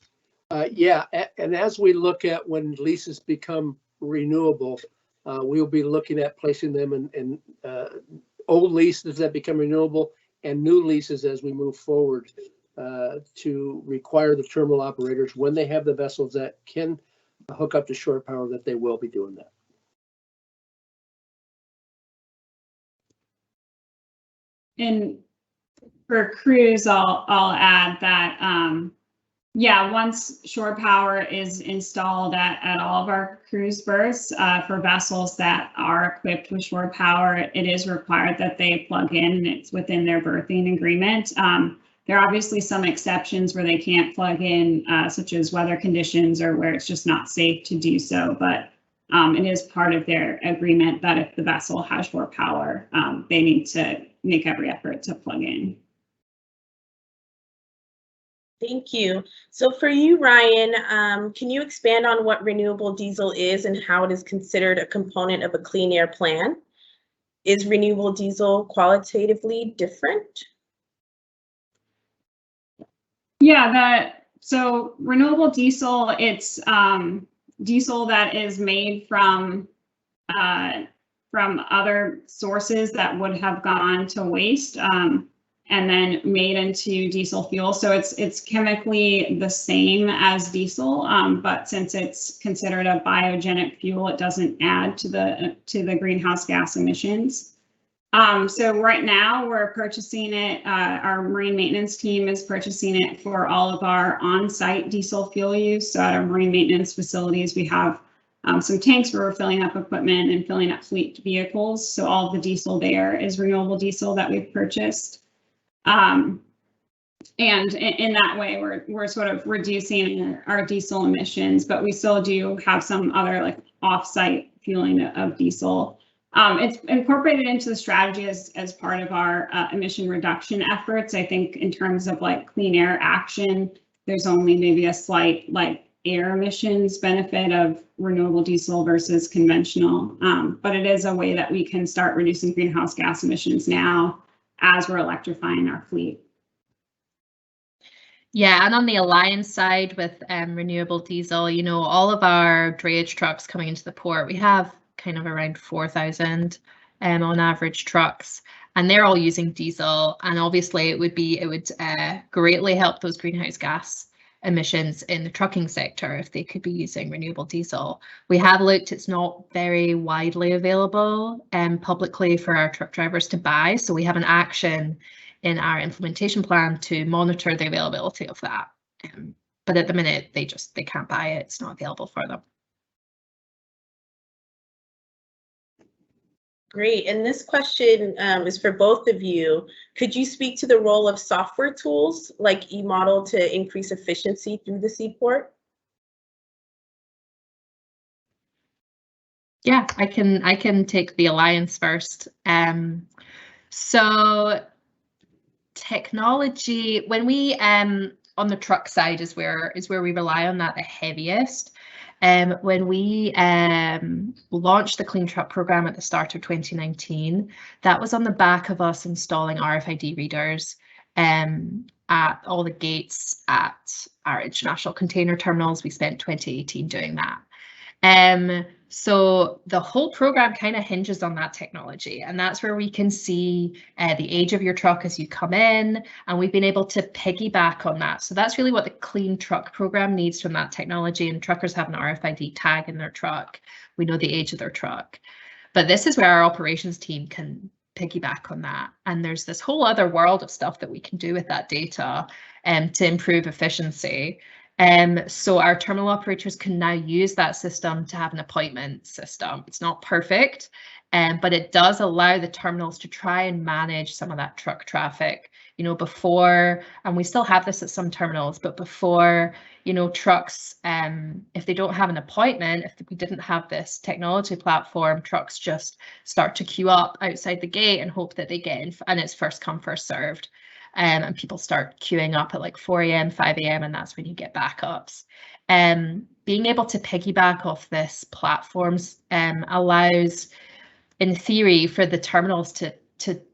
Yeah, and as we look at when leases become renewable, we'll be looking at placing them in old leases that become renewable and new leases as we move forward to require the terminal operators, when they have the vessels that can hook up to shore power, that they will be doing that. And for cruise, I'll add that, yeah, once shore power is installed at all of our cruise berths, for vessels that are equipped with shore power, it is required that they plug in. It's within their berthing agreement. There are obviously some exceptions where they can't plug in, such as weather conditions or where it's just not safe to do so. But it is part of their agreement that if the vessel has shore power, they need to make every effort to plug in. Thank you. So for you, Ryan, can you expand on what renewable diesel is and how it is considered a component of a clean air plan? Is renewable diesel qualitatively different? Yeah, so renewable diesel, it's diesel that is made from from other sources that would have gone to waste and then made into diesel fuel. So it's chemically the same as diesel, but since it's considered a biogenic fuel, it doesn't add to the greenhouse gas emissions. So right now we're purchasing it. Our marine maintenance team is purchasing it for all of our on-site diesel fuel use. So at our marine maintenance facilities, we have some tanks where we're filling up equipment and filling up fleet vehicles. So all of the diesel there is renewable diesel that we've purchased. And in that way, we're sort of reducing our diesel emissions, but we still do have some other like off-site fueling of diesel. It's incorporated into the strategy as part of our emission reduction efforts. I think in terms of like clean air action, there's only maybe a slight like air emissions benefit of renewable diesel versus conventional, but it is a way that we can start reducing greenhouse gas emissions now as we're electrifying our fleet. Yeah, and on the Alliance side with renewable diesel, you know, all of our drayage trucks coming into the port, we have kind of around 4,000 on average trucks, and they're all using diesel. And obviously it would greatly help those greenhouse gas emissions in the trucking sector if they could be using renewable diesel. We have looked, it's not very widely available publicly for our truck drivers to buy. So we have an action in our implementation plan to monitor the availability of that. But at the minute, they can't buy it. It's not available for them. Great. And this question is for both of you. Could you speak to the role of software tools like eModel to increase efficiency through the seaport? Yeah, I can take the Alliance first. So technology, when we on the truck side is where we rely on that the heaviest. When we launched the Clean Truck program at the start of 2019, that was on the back of us installing RFID readers at all the gates at our international container terminals. We spent 2018 doing that. So the whole program kind of hinges on that technology, and that's where we can see the age of your truck as you come in, and we've been able to piggyback on that. So that's really what the Clean Truck program needs from that technology, and truckers have an RFID tag in their truck. We know the age of their truck. But this is where our operations team can piggyback on that. And there's this whole other world of stuff that we can do with that data to improve efficiency. So our terminal operators can now use that system to have an appointment system. It's not perfect, but it does allow the terminals to try and manage some of that truck traffic, you know, before, and we still have this at some terminals, but before, you know, trucks, if they don't have an appointment, if we didn't have this technology platform, trucks just start to queue up outside the gate and hope that they get in, and it's first come, first served. And people start queuing up at like 4 a.m., 5 a.m., and that's when you get backups. Being able to piggyback off this platforms allows, in theory, for the terminals to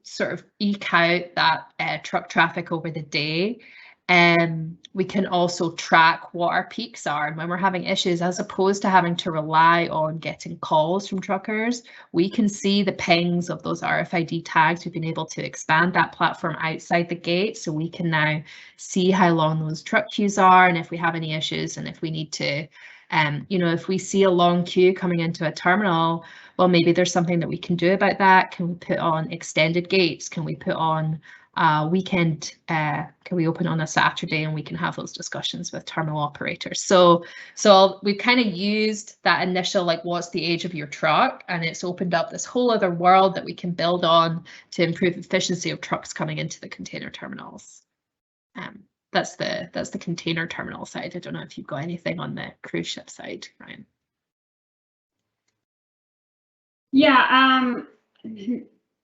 sort of eke out that truck traffic over the day. We can also track what our peaks are, and when we're having issues, as opposed to having to rely on getting calls from truckers, we can see the pings of those RFID tags. We've been able to expand that platform outside the gate, so we can now see how long those truck queues are, and if we have any issues, and if we need to, you know, if we see a long queue coming into a terminal, well, maybe there's something that we can do about that. Can we put on extended gates? Can we put on weekend, can we open on a Saturday, and we can have those discussions with terminal operators. So we've kind of used that initial, like, what's the age of your truck, and it's opened up this whole other world that we can build on to improve efficiency of trucks coming into the container terminals. That's the container terminal side. I don't know if you've got anything on the cruise ship side, Ryan. Yeah,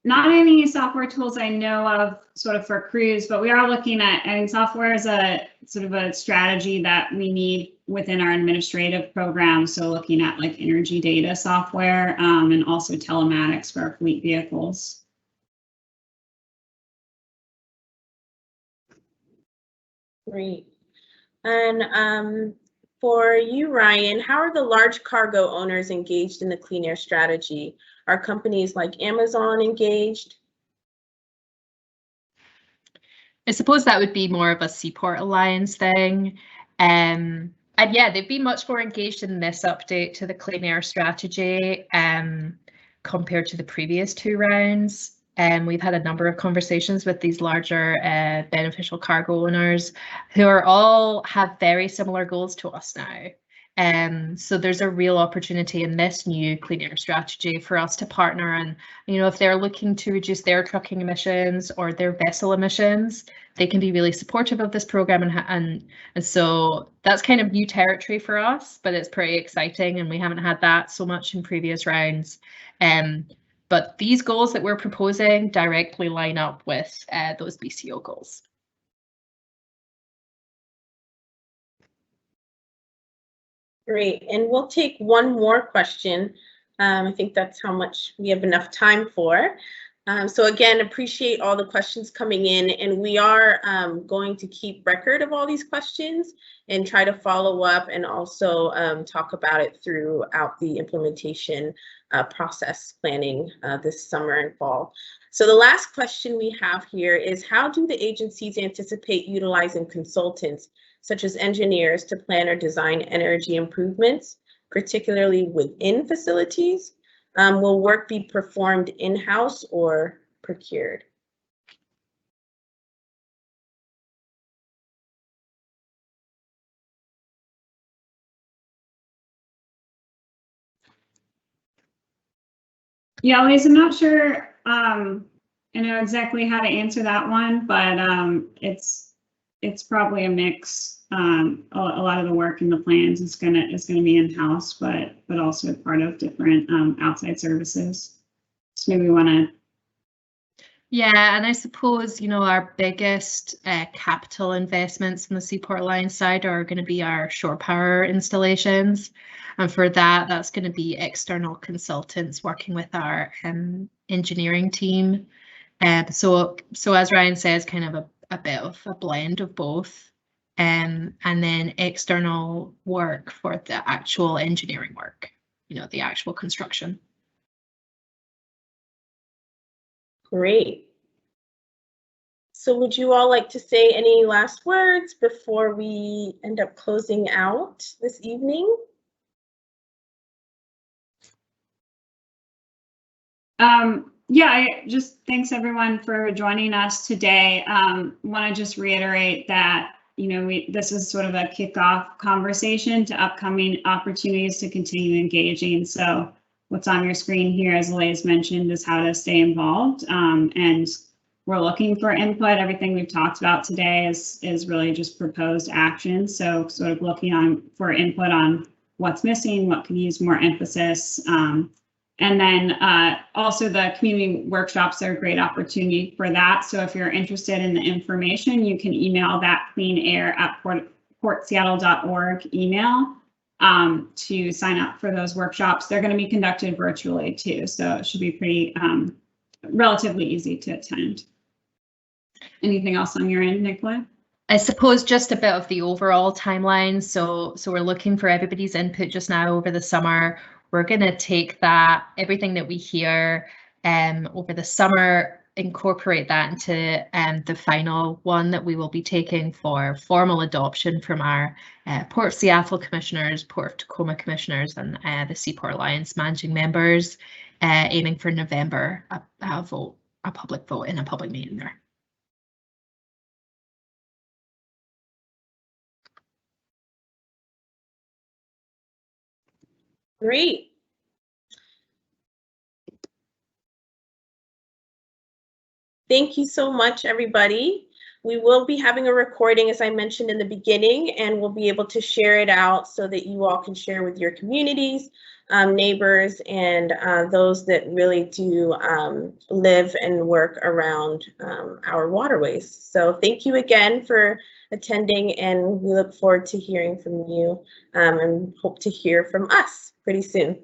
not any software tools I know of sort of for cruise, but we are looking at, I mean, software is a sort of a strategy that we need within our administrative program. So looking at like energy data software and also telematics for our fleet vehicles. Great. And For you, Ryan, how are the large cargo owners engaged in the clean air strategy? Are companies like Amazon engaged? I suppose that would be more of a Seaport Alliance thing. And yeah, they've been much more engaged in this update to the clean air strategy compared to the previous 2 rounds. And we've had a number of conversations with these larger beneficial cargo owners who are all have very similar goals to us now. So there's a real opportunity in this new clean air strategy for us to partner, and if they're looking to reduce their trucking emissions or their vessel emissions, they can be really supportive of this program, and so that's kind of new territory for us, but it's pretty exciting, and we haven't had that so much in previous rounds. But these goals that we're proposing directly line up with those BCO goals. Great, and we'll take one more question. I think that's how much we have enough time for. So again, appreciate all the questions coming in, and we are going to keep record of all these questions and try to follow up and also talk about it throughout the implementation process planning this summer and fall. So the last question we have here is, how do the agencies anticipate utilizing consultants such as engineers to plan or design energy improvements, particularly within facilities? Will work be performed in-house or procured? Yeah, Elise, I'm not sure I know exactly how to answer that one, but it's probably a mix. A lot of the work in the plans is gonna be in-house, but also part of different outside services. So maybe we want to. Yeah, and I suppose our biggest capital investments in the Seaport Alliance side are going to be our shore power installations, and for that's going to be external consultants working with our engineering team. So as Ryan says, kind of a bit of a blend of both. And then external work for the actual engineering work, the actual construction. Great. So would you all like to say any last words before we end up closing out this evening? Yeah, thanks everyone for joining us today. Want to just reiterate that this is sort of a kickoff conversation to upcoming opportunities to continue engaging. So what's on your screen here, as Elise mentioned, is how to stay involved. And we're looking for input. Everything we've talked about today is really just proposed action. So sort of looking for input on what's missing, what could use more emphasis. And then also the community workshops are a great opportunity for that. So if you're interested in the information, you can email that cleanair@portseattle.org email to sign up for those workshops. They're going to be conducted virtually too, so it should be pretty relatively easy to attend. Anything else on your end, Nicola? I suppose just a bit of the overall timeline. So we're looking for everybody's input just now over the summer. We're going to take everything that we hear over the summer, incorporate that into the final one that we will be taking for formal adoption from our Port of Seattle commissioners, Port of Tacoma commissioners, and the Seaport Alliance managing members, aiming for November, a public vote in a public meeting there. Great. Thank you so much, everybody. We will be having a recording, as I mentioned in the beginning, and we'll be able to share it out so that you all can share with your communities, neighbors, and those that really do live and work around our waterways. So thank you again for attending, and we look forward to hearing from you and hope to hear from us pretty soon.